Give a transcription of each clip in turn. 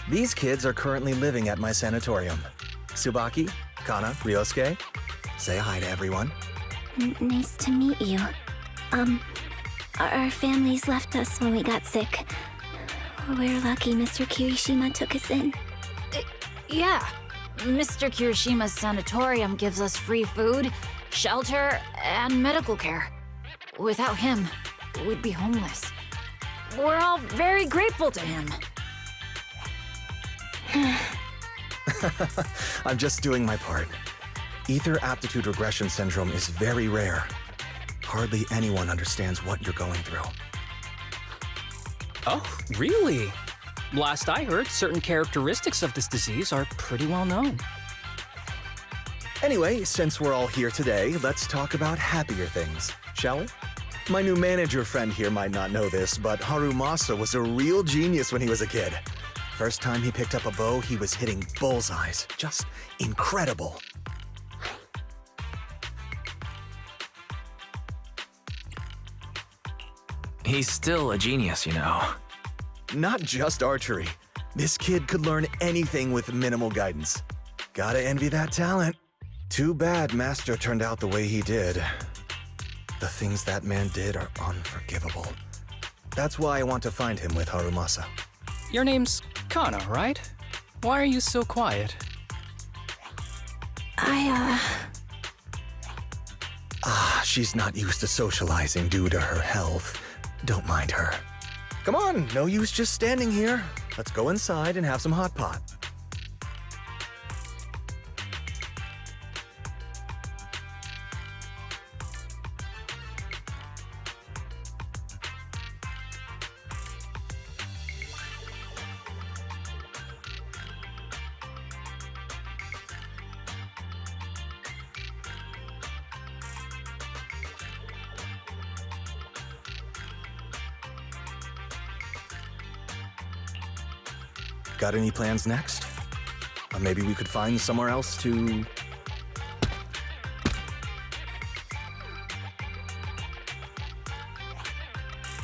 These kids are currently living at my sanatorium. Tsubaki, Kana, Ryosuke, say hi to everyone. Nice to meet you. Our families left us when we got sick. We're lucky Mr. Kirishima took us in. Yeah. Mr. Kirishima's sanatorium gives us free food, shelter, and medical care. Without him, we'd be homeless. We're all very grateful to him. I'm just doing my part. Ether aptitude regression syndrome is very rare. Hardly anyone understands what you're going through. Oh, really? Last I heard, certain characteristics of this disease are pretty well known. Anyway, since we're all here today, let's talk about happier things, shall we? My new manager friend here might not know this, but Harumasa was a real genius when he was a kid. First time he picked up a bow, he was hitting bullseyes. Just incredible. He's still a genius, you know. Not just archery. This kid could learn anything with minimal guidance. Gotta envy that talent. Too bad Master turned out the way he did. The things that man did are unforgivable. That's why I want to find him with Harumasa. Your name's Kana, right? Why are you so quiet? She's not used to socializing due to her health. Don't mind her. Come on, no use just standing here. Let's go inside and have some hot pot. Got any plans next? Or maybe we could find somewhere else to...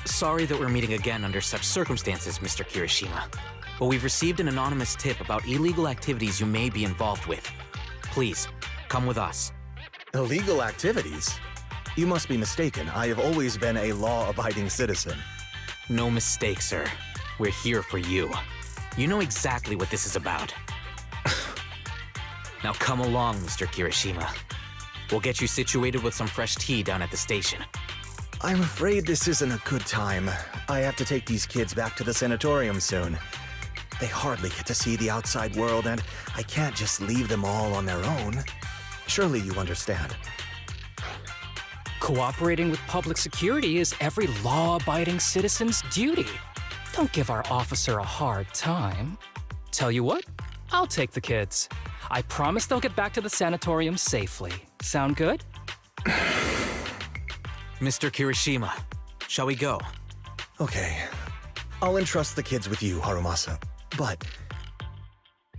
Sorry that we're meeting again under such circumstances, Mr. Kirishima. But we've received an anonymous tip about illegal activities you may be involved with. Please, come with us. Illegal activities? You must be mistaken. I have always been a law-abiding citizen. No mistake, sir. We're here for you. You know exactly what this is about. Now come along, Mr. Kirishima. We'll get you situated with some fresh tea down at the station. I'm afraid this isn't a good time. I have to take these kids back to the sanatorium soon. They hardly get to see the outside world, and I can't just leave them all on their own. Surely you understand. Cooperating with public security is every law-abiding citizen's duty. Don't give our officer a hard time. Tell you what, I'll take the kids. I promise they'll get back to the sanatorium safely. Sound good? Mr. Kirishima, shall we go? Okay. I'll entrust the kids with you, Harumasa. But...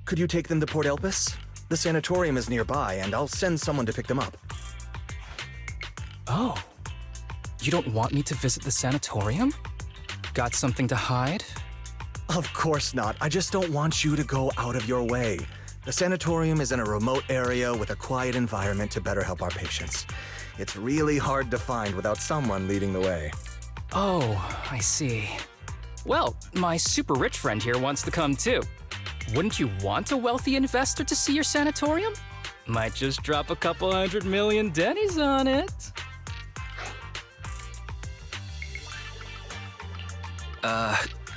could you take them to Port Elpis? The sanatorium is nearby, and I'll send someone to pick them up. Oh. You don't want me to visit the sanatorium? Got something to hide? Of course not. I just don't want you to go out of your way. The sanatorium is in a remote area with a quiet environment to better help our patients. It's really hard to find without someone leading the way. Oh, I see. Well, my super rich friend here wants to come too. Wouldn't you want a wealthy investor to see your sanatorium? Might just drop a couple $100 million dennies on it.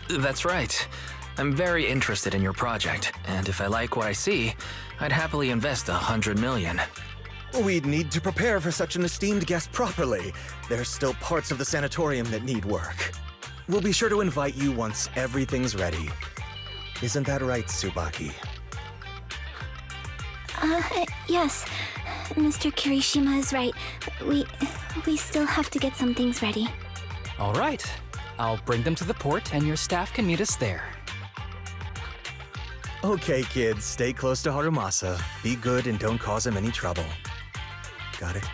That's right. I'm very interested in your project, and if I like what I see, I'd happily invest $100 million. We'd need to prepare for such an esteemed guest properly. There's still parts of the sanatorium that need work. We'll be sure to invite you once everything's ready. Isn't that right, Tsubaki? Yes. Mr. Kirishima is right. We still have to get some things ready. All right. I'll bring them to the port, and your staff can meet us there. Okay, kids, stay close to Harumasa. Be good and don't cause him any trouble. Got it?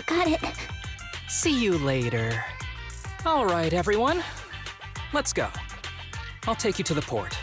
Got it. See you later. All right, everyone. Let's go. I'll take you to the port.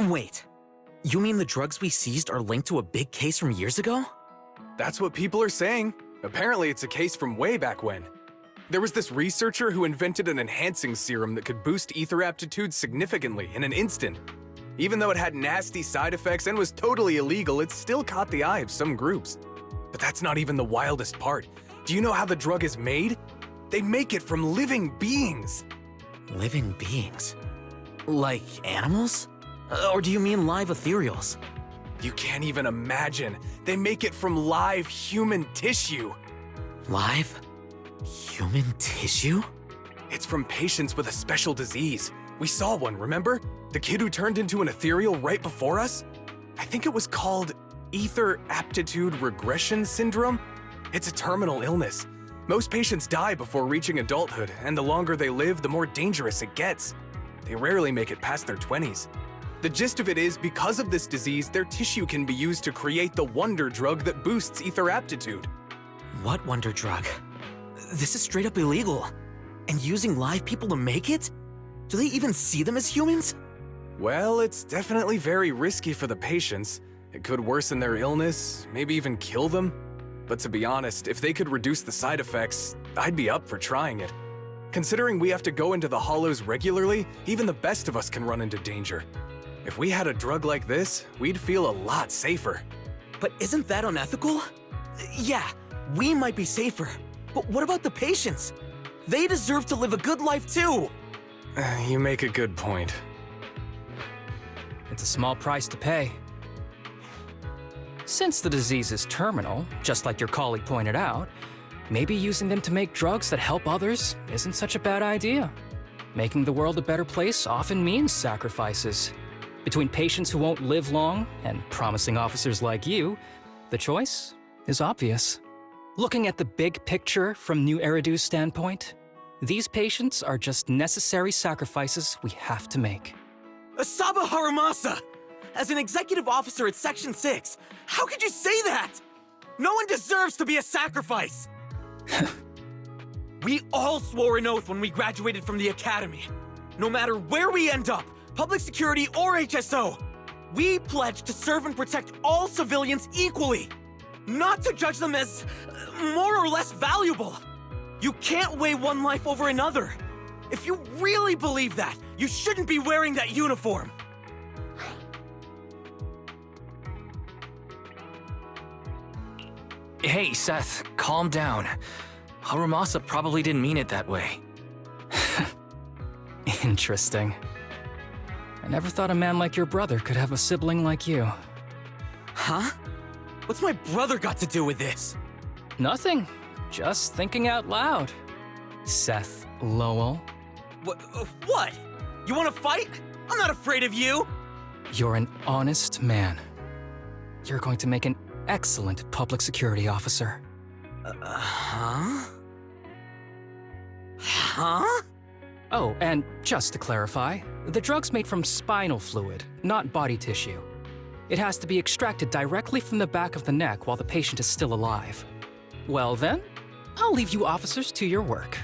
Wait, you mean the drugs we seized are linked to a big case from years ago? That's what people are saying. Apparently it's a case from way back when. There was this researcher who invented an enhancing serum that could boost ether aptitude significantly in an instant. Even though it had nasty side effects and was totally illegal, it still caught the eye of some groups. But that's not even the wildest part. Do you know how the drug is made? They make it from living beings. Living beings? Like animals? Or do you mean live ethereals? You can't even imagine. They make it from live human tissue. Live? Human tissue? It's from patients with a special disease. We saw one, remember? The kid who turned into an ethereal right before us? I think it was called Ether Aptitude Regression Syndrome. It's a terminal illness. Most patients die before reaching adulthood, and the longer they live, the more dangerous it gets. They rarely make it past their 20s. The gist of it is, because of this disease, their tissue can be used to create the wonder drug that boosts ether aptitude. What wonder drug? This is straight up illegal. And using live people to make it? Do they even see them as humans? Well, it's definitely very risky for the patients. It could worsen their illness, maybe even kill them. But to be honest, if they could reduce the side effects, I'd be up for trying it. Considering we have to go into the hollows regularly, even the best of us can run into danger. If we had a drug like this, we'd feel a lot safer. But isn't that unethical? Yeah, we might be safer, but what about the patients? They deserve to live a good life too! You make a good point. It's a small price to pay. Since the disease is terminal, just like your colleague pointed out, maybe using them to make drugs that help others isn't such a bad idea. Making the world a better place often means sacrifices. Between patients who won't live long and promising officers like you, the choice is obvious. Looking at the big picture from New Eridu's standpoint, These patients are just necessary sacrifices we have to make. Asaba Harumasa! As an executive officer at Section 6, how could you say that? No one deserves to be a sacrifice! We all swore an oath when we graduated from the academy. No matter where we end up, public security or HSO, we pledge to serve and protect all civilians equally, not to judge them as more or less valuable. You can't weigh one life over another. If you really believe that, you shouldn't be wearing that uniform. Hey, Seth, calm down. Harumasa probably didn't mean it that way. Interesting. I never thought a man like your brother could have a sibling like you. Huh? What's my brother got to do with this? Nothing. Just thinking out loud. Seth Lowell. What? You want to fight? I'm not afraid of you! You're an honest man. You're going to make an excellent public security officer. Huh? Huh? Oh, and just to clarify, the drug's made from spinal fluid, not body tissue. It has to be extracted directly from the back of the neck while the patient is still alive. Well then, I'll leave you officers to your work.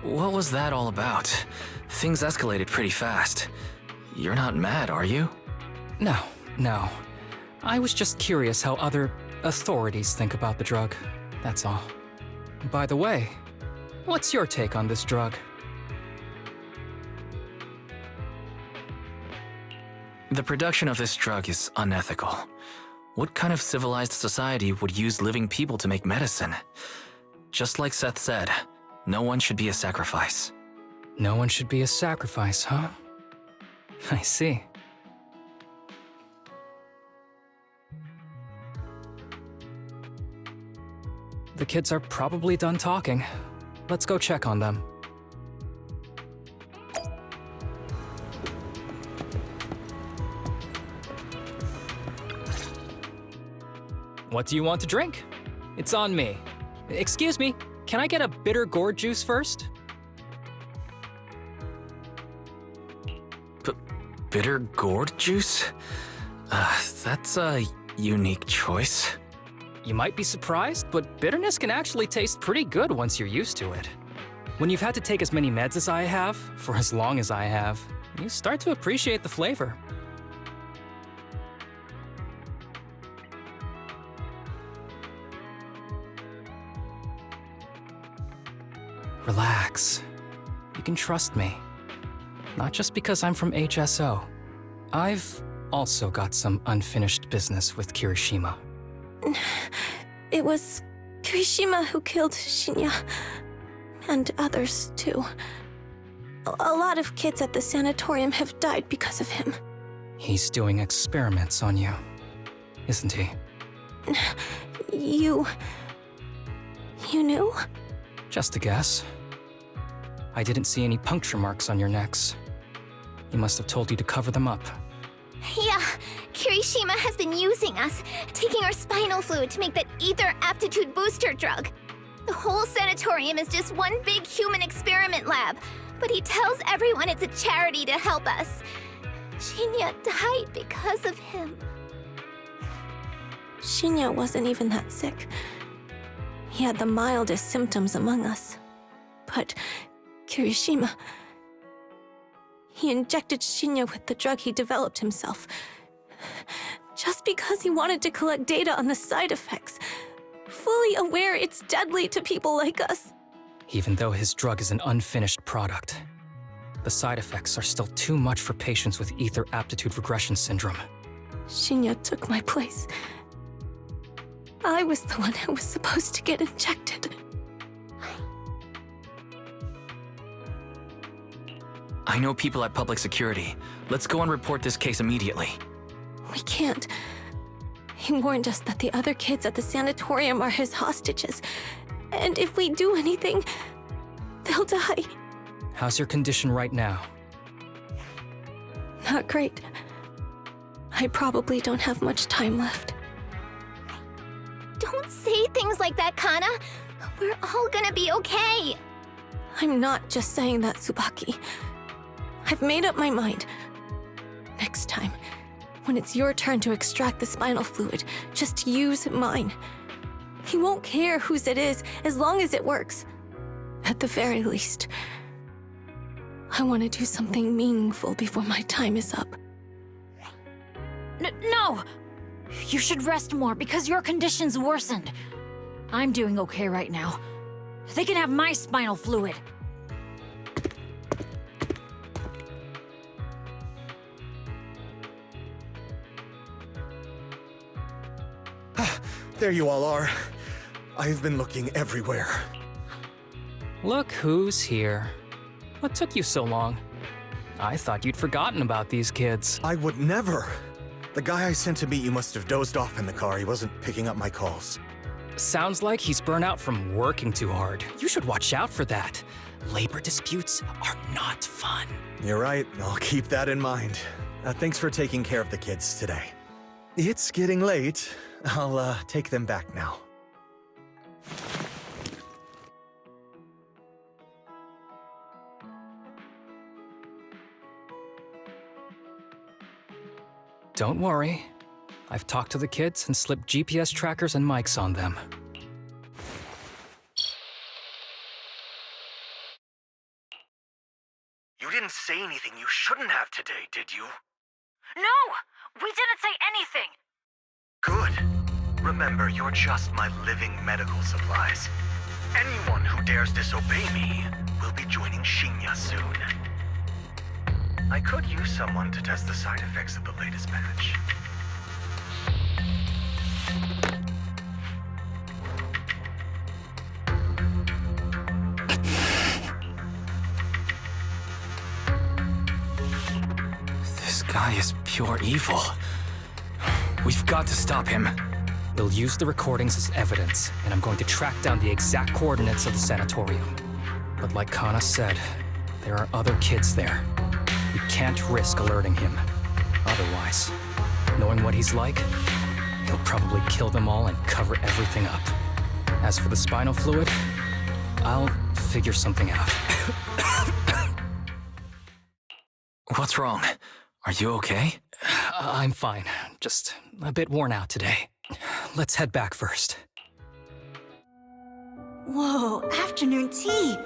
What was that all about? Things escalated pretty fast. You're not mad, are you? No. I was just curious how other authorities think about the drug, that's all. By the way, what's your take on this drug? The production of this drug is unethical. What kind of civilized society would use living people to make medicine? Just like Seth said, no one should be a sacrifice. No one should be a sacrifice, huh? I see. The kids are probably done talking. Let's go check on them. What do you want to drink? It's on me. Excuse me, can I get a bitter gourd juice first? Bitter gourd juice? That's a unique choice. You might be surprised, but bitterness can actually taste pretty good once you're used to it. When you've had to take as many meds as I have, for as long as I have, you start to appreciate the flavor. Relax. You can trust me. Not just because I'm from HSO. I've also got some unfinished business with Kirishima. It was Kirishima who killed Shinya. And others, too. A lot of kids at the sanatorium have died because of him. He's doing experiments on you, isn't he? You knew? Just a guess. I didn't see any puncture marks on your necks. He must have told you to cover them up. Yeah, Kirishima has been using us, taking our spinal fluid to make that ether aptitude booster drug. The whole sanatorium is just one big human experiment lab, but he tells everyone it's a charity to help us. Shinya died because of him. Shinya wasn't even that sick. He had the mildest symptoms among us. But Kirishima... He injected Shinya with the drug he developed himself. Just because he wanted to collect data on the side effects, fully aware it's deadly to people like us. Even though his drug is an unfinished product, the side effects are still too much for patients with ether aptitude regression syndrome. Shinya took my place. I was the one who was supposed to get injected. I know people at public security. Let's go and report this case immediately. We can't. He warned us that the other kids at the sanatorium are his hostages. And if we do anything, they'll die. How's your condition right now? Not great. I probably don't have much time left. Don't say things like that, Kana. We're all gonna be okay. I'm not just saying that, Tsubaki. I've made up my mind. Next time, when it's your turn to extract the spinal fluid, just use mine. He won't care whose it is as long as it works. At the very least, I want to do something meaningful before my time is up. No! You should rest more because your condition's worsened. I'm doing okay right now. They can have my spinal fluid. There you all are. I've been looking everywhere. Look who's here. What took you so long? I thought you'd forgotten about these kids. I would never. The guy I sent to meet you must have dozed off in the car. He wasn't picking up my calls. Sounds like he's burnt out from working too hard. You should watch out for that. Labor disputes are not fun. You're right. I'll keep that in mind. Thanks for taking care of the kids today. It's getting late. I'll take them back now. Don't worry. I've talked to the kids and slipped GPS trackers and mics on them. You didn't say anything you shouldn't have today, did you? No! We didn't say anything! Good. Remember, you're just my living medical supplies. Anyone who dares disobey me will be joining Shinya soon. I could use someone to test the side effects of the latest batch. This guy is pure evil. We've got to stop him. They'll use the recordings as evidence, and I'm going to track down the exact coordinates of the sanatorium. But like Kana said, there are other kids there. We can't risk alerting him. Otherwise, knowing what he's like, he'll probably kill them all and cover everything up. As for the spinal fluid, I'll figure something out. What's wrong? Are you okay? I'm fine. Just a bit worn out today. Let's head back first. Whoa, afternoon tea!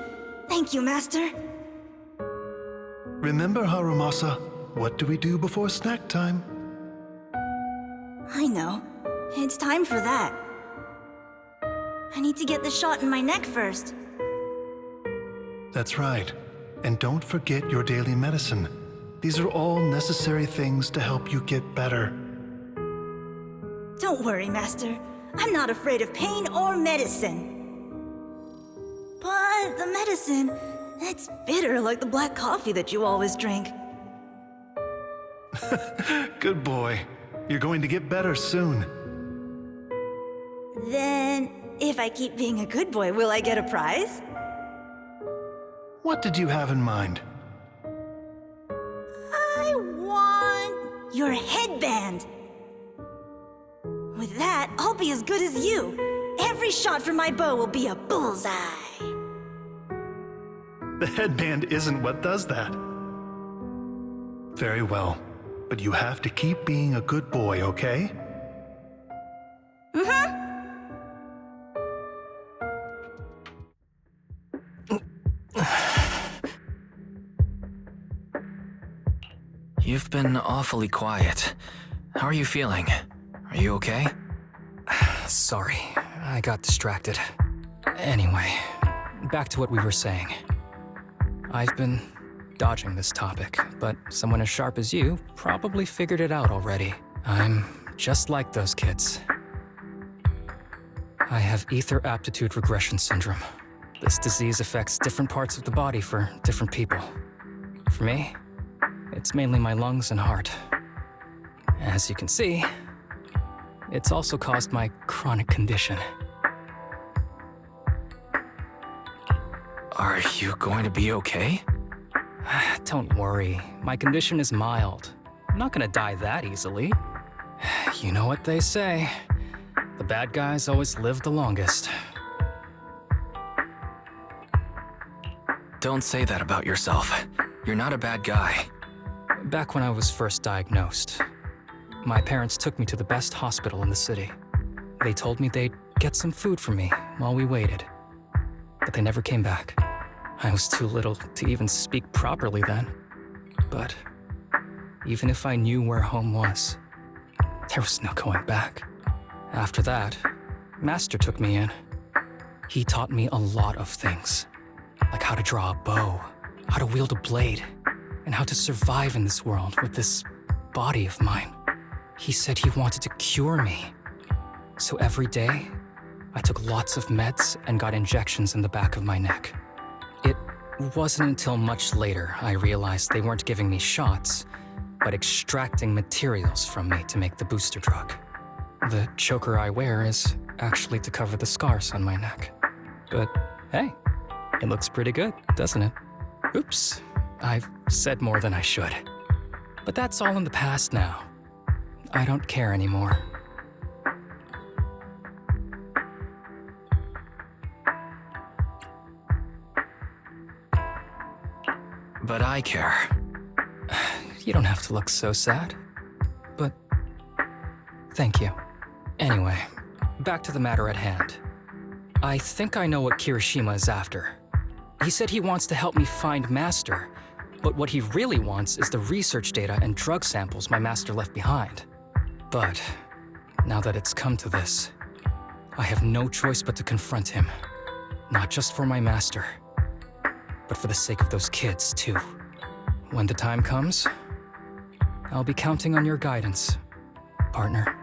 Thank you, Master. Remember, Harumasa, what do we do before snack time? I know. It's time for that. I need to get the shot in my neck first. That's right. And don't forget your daily medicine. These are all necessary things to help you get better. Don't worry, Master. I'm not afraid of pain or medicine. But the medicine, it's bitter like the black coffee that you always drink. Good boy. You're going to get better soon. Then, if I keep being a good boy, will I get a prize? What did you have in mind? I want your headband. With that, I'll be as good as you. Every shot from my bow will be a bullseye. The headband isn't what does that. Very well, but you have to keep being a good boy, okay? You've been awfully quiet. How are you feeling? Are you okay? Sorry, I got distracted. Anyway, back to what we were saying. I've been dodging this topic, but someone as sharp as you probably figured it out already. I'm just like those kids. I have ether aptitude regression syndrome. This disease affects different parts of the body for different people. For me, it's mainly my lungs and heart. As you can see, it's also caused my chronic condition. Are you going to be okay? Don't worry, my condition is mild. I'm not gonna die that easily. You know what they say. The bad guys always live the longest. Don't say that about yourself. You're not a bad guy. Back when I was first diagnosed, my parents took me to the best hospital in the city. They told me they'd get some food for me while we waited. But they never came back. I was too little to even speak properly then. But even if I knew where home was, there was no going back. After that, Master took me in. He taught me a lot of things, like how to draw a bow, how to wield a blade, and how to survive in this world with this body of mine. He said he wanted to cure me. So every day, I took lots of meds and got injections in the back of my neck. It wasn't until much later I realized they weren't giving me shots, but extracting materials from me to make the booster drug. The choker I wear is actually to cover the scars on my neck. But hey, it looks pretty good, doesn't it? Oops, I've said more than I should. But that's all in the past now. I don't care anymore. But I care. You don't have to look so sad. But thank you. Anyway, back to the matter at hand. I think I know what Kirishima is after. He said he wants to help me find Master, but what he really wants is the research data and drug samples my master left behind. But now that it's come to this, I have no choice but to confront him. Not just for my master, but for the sake of those kids, too. When the time comes, I'll be counting on your guidance, partner.